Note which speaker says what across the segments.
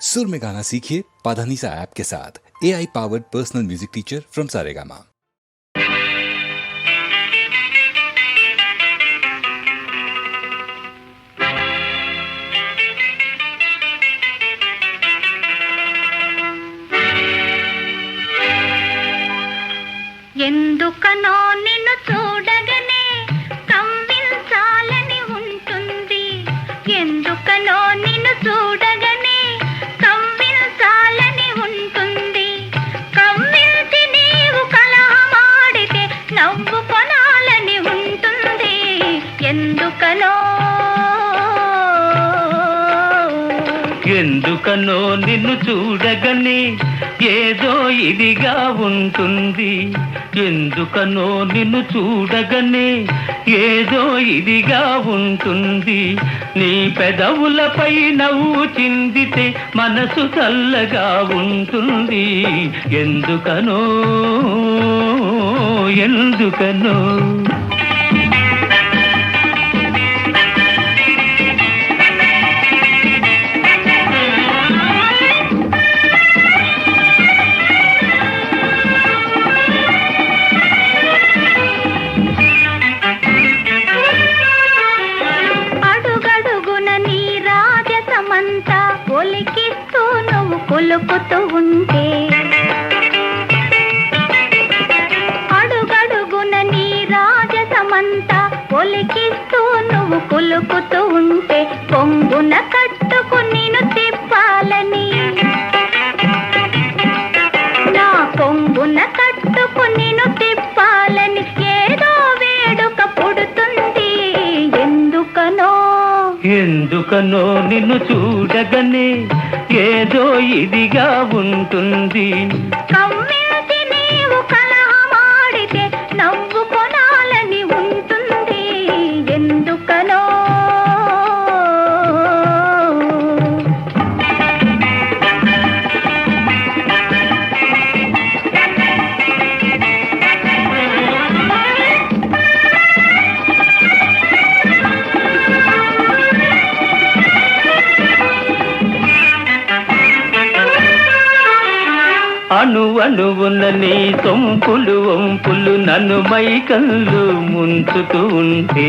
Speaker 1: सुर में गाना सीखिए पाधानीसा ऐप के साथ। AI powered personal music teacher from Saregama.
Speaker 2: ఎందుకనో నిన్ను చూడగనే కవ్వించాలని ఉంటుంది. ఎందుకనో నిన్ను చూడగనే కవ్వించాలని ఉంటుంది. కవ్వించి నీవు కలహమాడితే నవ్వు కొనాలని ఉంటుంది. ఎందుకనో
Speaker 3: ఎందుకనో నిన్ను చూడగనే ఏదో ఇదిగా ఉంటుంది. ఎందుకనో నిన్ను చూడగనే ఏదో ఇదిగా ఉంటుంది. నీ పెదవులపై నవ్వు చిందితే మనసు చల్లగా ఉంటుంది. ఎందుకనో ఎందుకనో
Speaker 2: ఒలికిస్తూ నువ్వు కొలుకుతూ ఉంటే, అడుగడుగున నీ రాజసమంతా ఒలికిస్తూ నువ్వు కొలుకుతూ ఉంటే, పొంగున కట్టుకుని నిన్ను తిప్పాలని, నా పొంగున కట్టుకుని నిన్ను తిప్పాలని ఏదో వేడుక పుడుతుంది. ఎందుకనో
Speaker 3: ఎందుకనో నిన్ను చూడగనే ఏదో ఇదిగా ఉంటుంది.
Speaker 2: కవ్వించి నీవు కలహమాడితే నవ్వు కొనాలని ఉంటుంది. ఎందుకనో
Speaker 3: అణువణువున నీ సొంపులు వంపులు నన్ను మైకళ్ళు ముంచుతూ ఉంటే,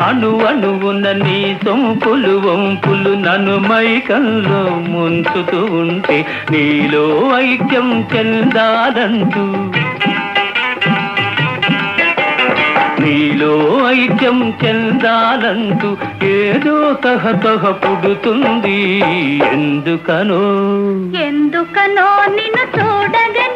Speaker 3: అణువణువున నీ సొంపులు వంపులు నన్ను మైకళ్ళు ముంచుతూ ఉంటే, నీలో ఐక్యం చెందాలంటూ, నీలో ఐక్యం చెందాలంటూ ఏదో తహతహ పుడుతుంది. ఎందుకనో
Speaker 2: ఎందుకనో నిన్ను చూడగనే